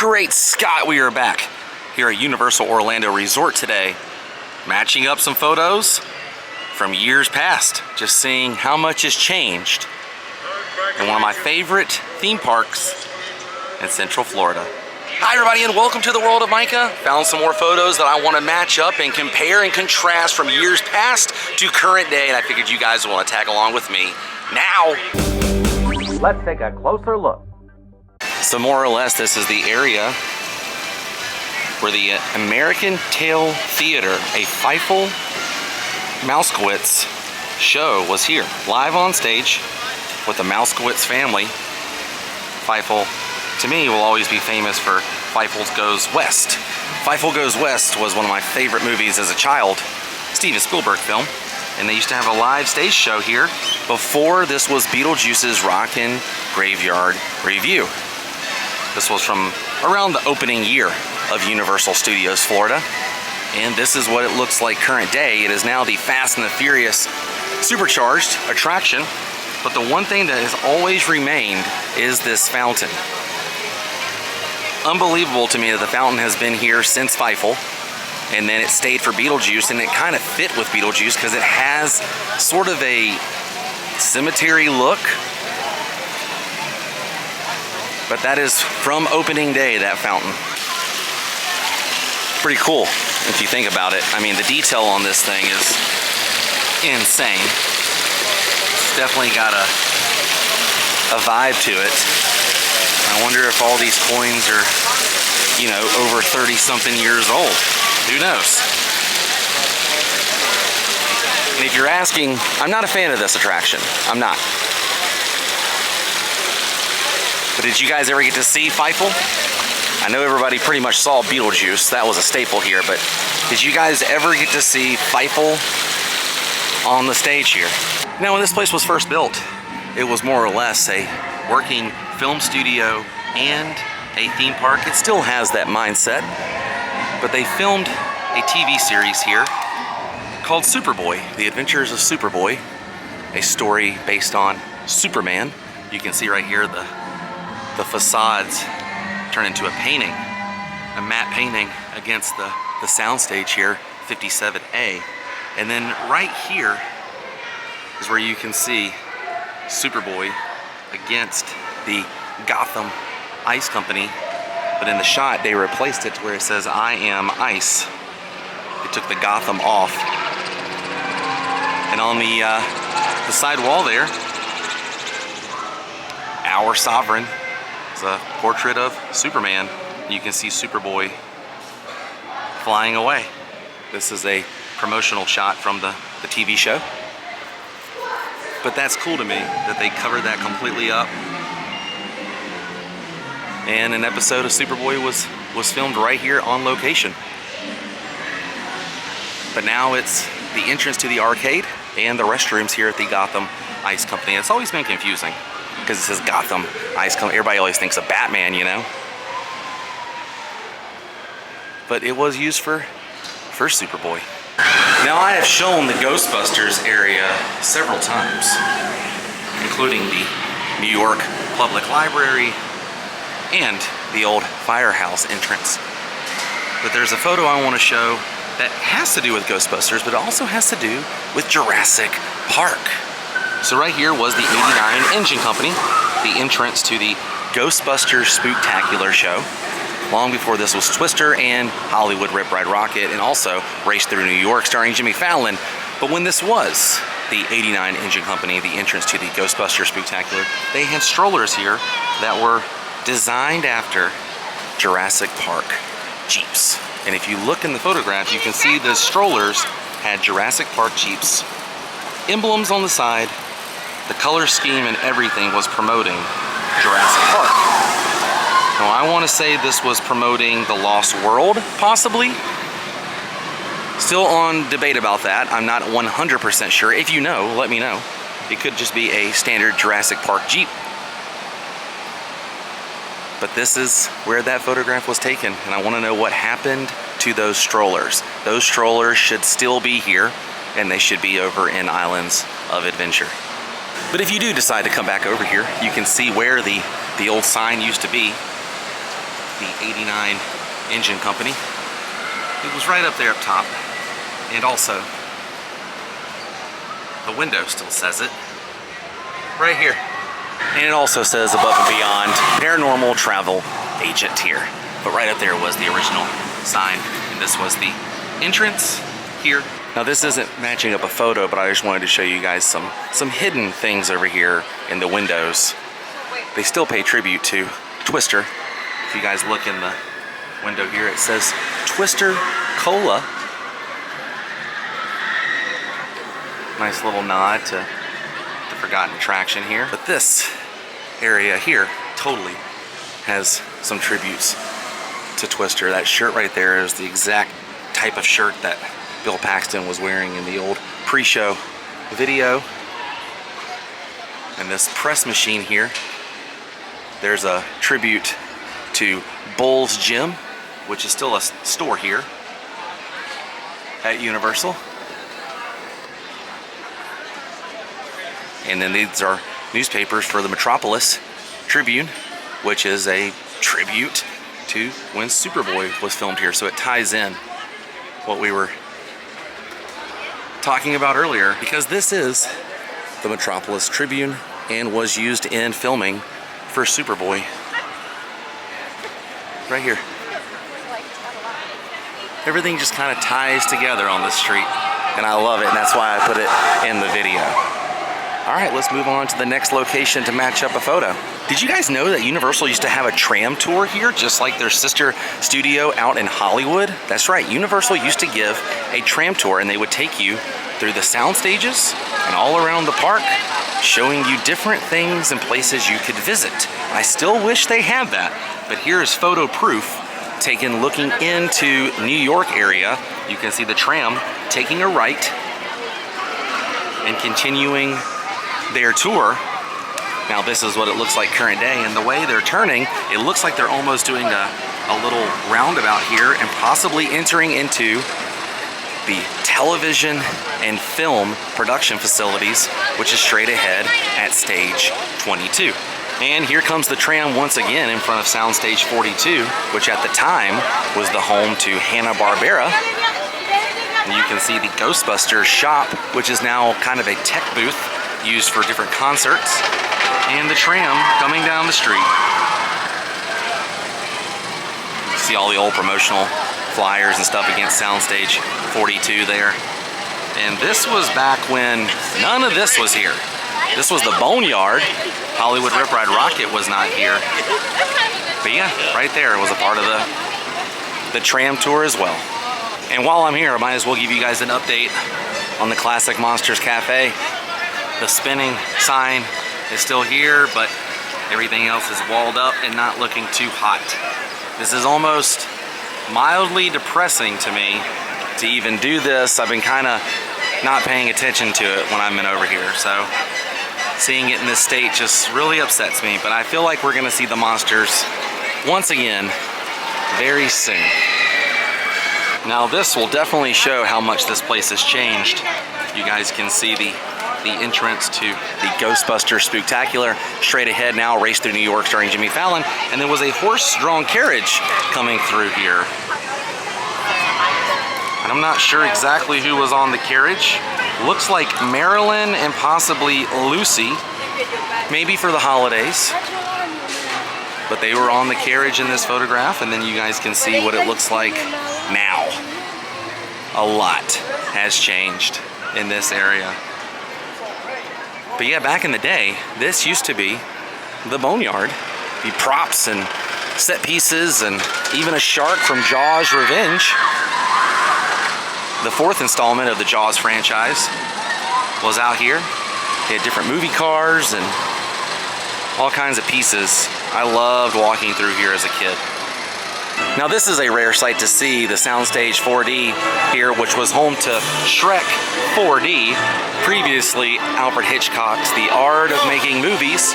Great Scott, we are back here at Universal Orlando Resort today, matching up some photos from years past, just seeing how much has changed in one of my favorite theme parks in Central Florida. Hi everybody and welcome to the World of Micah. Found some more photos that I want to match up and compare and contrast from years past to current day, and I figured you guys will want to tag along with me. Now, let's take a closer look. So more or less this is the area where the American Tail Theater, a Feifel Mousekewitz show, was here, live on stage with the Mousekewitz family. Feifel, to me, will always be famous for Feifel Goes West. Feifel Goes West was one of my favorite movies as a child, Steven Spielberg film, and they used to have a live stage show here before this was Beetlejuice's Rockin' Graveyard Revue. This was from around the opening year of Universal Studios Florida, and this is what it looks like current day. It is now the Fast and the Furious supercharged attraction, but the one thing that has always remained is this fountain. Unbelievable to me that the fountain has been here since Feifel, and then it stayed for Beetlejuice, and it kind of fit with Beetlejuice because it has sort of a cemetery look. But that is from opening day, that fountain. Pretty cool if you think about it. I mean, the detail on this thing is insane. It's definitely got a vibe to it. I wonder if all these coins are, you know, over 30-something years old. Who knows? And if you're asking, I'm not a fan of this attraction. I'm not. But did you guys ever get to see Feifel? I know everybody pretty much saw Beetlejuice. That was a staple here, but did you guys ever get to see Feifel on the stage here? Now, when this place was first built, it was more or less a working film studio and a theme park. It still has that mindset, but they filmed a TV series here called Superboy, The Adventures of Superboy, a story based on Superman. You can see right here the facades turn into a painting, a matte painting against the soundstage here, 57A. And then right here is where you can see Superboy against the Gotham Ice Company. But in the shot, they replaced it to where it says, "I am ice." They took the Gotham off. And on the side wall there, Our Sovereign, a portrait of Superman. You can see Superboy flying away. This is a promotional shot from the TV show. But that's cool to me that they covered that completely up. And an episode of Superboy was filmed right here on location. But now it's the entrance to the arcade and the restrooms here at the Gotham Ice Company. It's always been confusing because it says Gotham Ice Company. Everybody always thinks of Batman, you know? But it was used for Superboy. Now, I have shown the Ghostbusters area several times, including the New York Public Library and the old firehouse entrance. But there's a photo I want to show that has to do with Ghostbusters, but it also has to do with Jurassic Park. So right here was the 89 Engine Company, the entrance to the Ghostbusters Spooktacular show. Long before this was Twister and Hollywood Rip Ride Rocket, and also Race Through New York starring Jimmy Fallon. But when this was the 89 Engine Company, the entrance to the Ghostbusters Spooktacular, they had strollers here that were designed after Jurassic Park Jeeps. And if you look in the photograph, you can see the strollers had Jurassic Park Jeeps emblems on the side. The color scheme and everything was promoting Jurassic Park. Now, I want to say this was promoting The Lost World, possibly. Still on debate about that. I'm not 100% sure. If you know, let me know. It could just be a standard Jurassic Park Jeep. But this is where that photograph was taken, and I want to know what happened to those strollers. Those strollers should still be here, and they should be over in Islands of Adventure. But if you do decide to come back over here, you can see where the old sign used to be. the '89 engine company. It was right up there up top. And also, the window still says it. Right here. And it also says above and beyond, paranormal travel agent here. But right up there was the original sign. And this was the entrance here. Now this isn't matching up a photo, but I just wanted to show you guys some hidden things over here in the windows. They still pay tribute to Twister. If you guys look in the window here, it says Twister Cola. Nice little nod to the forgotten attraction here. But this area here totally has some tributes to Twister. That shirt right there is the exact type of shirt that Bill Paxton was wearing in the old pre-show video. And this press machine here, there's a tribute to Bull's Gym, which is still a store here at Universal. And then these are newspapers for the Metropolis Tribune, which is a tribute to when Superboy was filmed here. So it ties in what we were talking about earlier, because this is the Metropolis Tribune and was used in filming for Superboy. Right here. Everything just kind of ties together on this street, and I love it, and that's why I put it in the video. All right, let's move on to the next location to match up a photo. Did you guys know that Universal used to have a tram tour here, just like their sister studio out in Hollywood? That's right, Universal used to give a tram tour, and they would take you through the sound stages and all around the park, showing you different things and places you could visit. I still wish they had that, but here is photo proof taken looking into New York area. You can see the tram taking a right and continuing their tour. Now this is what it looks like current day, and the way they're turning, it looks like they're almost doing a little roundabout here and possibly entering into the television and film production facilities, which is straight ahead at stage 22. And here comes the tram once again in front of Soundstage 42, which at the time was the home to Hanna-Barbera. And you can see the Ghostbusters shop, which is now kind of a tech booth used for different concerts, and the tram coming down the street. You see all the old promotional flyers and stuff against Soundstage 42 there. And this was back when none of this was here. This was the Boneyard. Hollywood Rip Ride Rocket was not here. But yeah, right there was a part of the tram tour as well. And while I'm here, I might as well give you guys an update on the Classic Monsters Cafe. The spinning sign is still here, but everything else is walled up and not looking too hot. This is almost mildly depressing to me to even do this. I've been kind of not paying attention to it when I'm in over here, so seeing it in this state just really upsets me. But I feel like we're gonna see the monsters once again very soon. Now this will definitely show how much this place has changed. You guys can see the entrance to the Ghostbusters Spooktacular. Straight ahead now, Race Through New York starring Jimmy Fallon. And there was a horse-drawn carriage coming through here. And I'm not sure exactly who was on the carriage. Looks like Marilyn and possibly Lucy, maybe for the holidays. But they were on the carriage in this photograph, and then you guys can see what it looks like now. A lot has changed in this area. But yeah, back in the day, this used to be the Boneyard. The props and set pieces and even a shark from Jaws Revenge. The fourth installment of the Jaws franchise was out here. They had different movie cars and all kinds of pieces. I loved walking through here as a kid. Now this is a rare sight to see, the Soundstage 4D here, which was home to Shrek 4D, previously Alfred Hitchcock's The Art of Making Movies.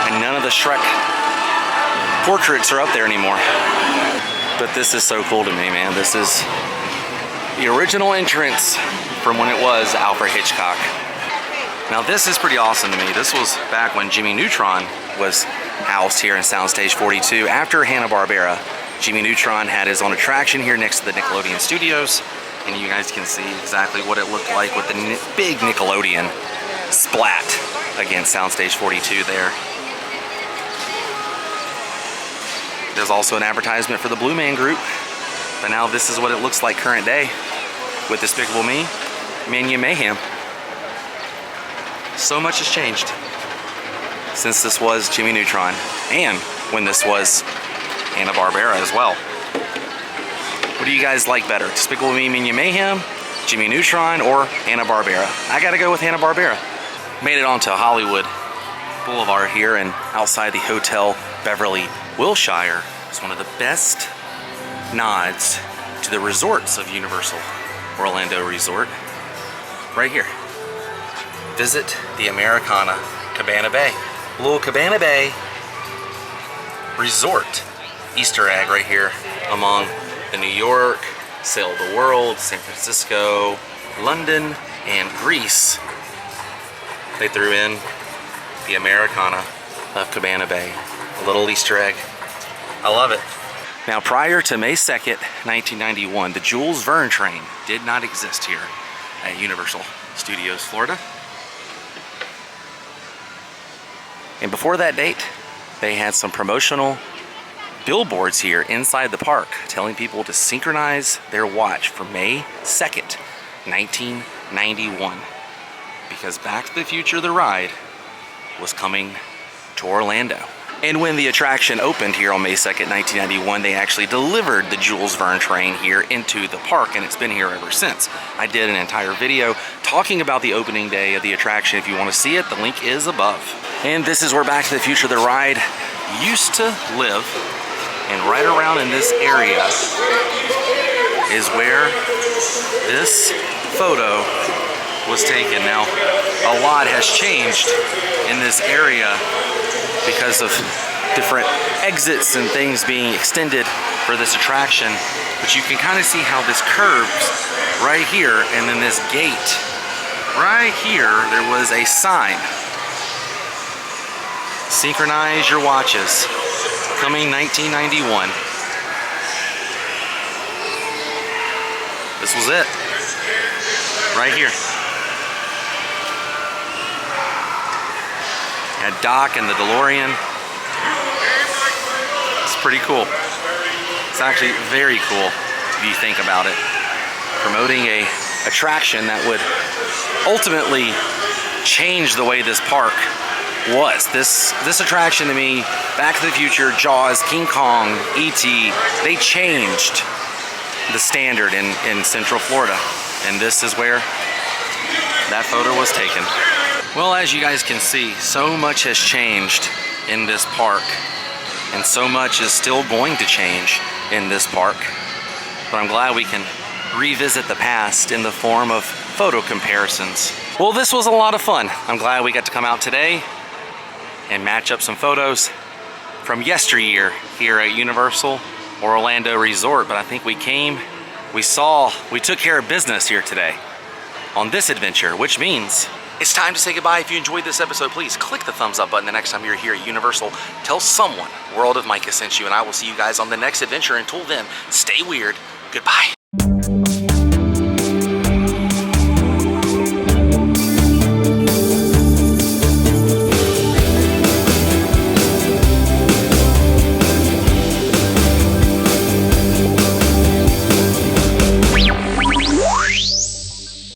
And none of the Shrek portraits are up there anymore. But this is so cool to me, man. This is the original entrance from when it was Alfred Hitchcock. Now this is pretty awesome to me. This was back when Jimmy Neutron was housed here in Soundstage 42. After Hanna-Barbera, Jimmy Neutron had his own attraction here next to the Nickelodeon Studios, and you guys can see exactly what it looked like with the big Nickelodeon splat against Soundstage 42 there. There's also an advertisement for the Blue Man Group, but now this is what it looks like current day with Despicable Me, Minion Mayhem. So much has changed since this was Jimmy Neutron and when this was Hanna-Barbera as well. What do you guys like better? Despicable Me, Minion Mayhem, Jimmy Neutron, or Hanna-Barbera? I gotta go with Hanna-Barbera. Made it onto Hollywood Boulevard here and outside the Hotel Beverly Wilshire. It's one of the best nods to the resorts of Universal Orlando Resort. Right here. Visit the Americana Cabana Bay. Little Cabana Bay Resort Easter egg right here among the New York, Sail the World, San Francisco, London, and Greece. They threw in the Americana of Cabana Bay. A little Easter egg. I love it. Now, prior to May 2nd, 1991, the Jules Verne train did not exist here at Universal Studios, Florida. And before that date, they had some promotional billboards here inside the park telling people to synchronize their watch for May 2nd, 1991. Because Back to the Future, the ride, was coming to Orlando. And when the attraction opened here on May 2nd, 1991, they actually delivered the Jules Verne train here into the park, and it's been here ever since. I did an entire video talking about the opening day of the attraction. If you want to see it, the link is above. And this is where Back to the Future, the ride, used to live. And right around in this area is where this photo was taken. Now, a lot has changed in this area because of different exits and things being extended for this attraction. But you can kind of see how this curves right here, and then this gate right here, there was a sign. Synchronize your watches. Coming 1991. This was it. Right here. Had Doc and the DeLorean. It's pretty cool. It's actually very cool if you think about it. Promoting a attraction that would ultimately change the way this park was. This attraction to me, Back to the Future, Jaws, King Kong, E.T., they changed the standard in Central Florida. And this is where that photo was taken. Well, as you guys can see, so much has changed in this park, and so much is still going to change in this park. But I'm glad we can revisit the past in the form of photo comparisons. Well, this was a lot of fun. I'm glad we got to come out today and match up some photos from yesteryear here at Universal Orlando Resort. But I think we came, we took care of business here today on this adventure, which means it's time to say goodbye. If you enjoyed this episode, please click the thumbs up button the next time you're here at Universal. Tell someone World of Micah sent you, and I will see you guys on the next adventure. Until then, stay weird. Goodbye.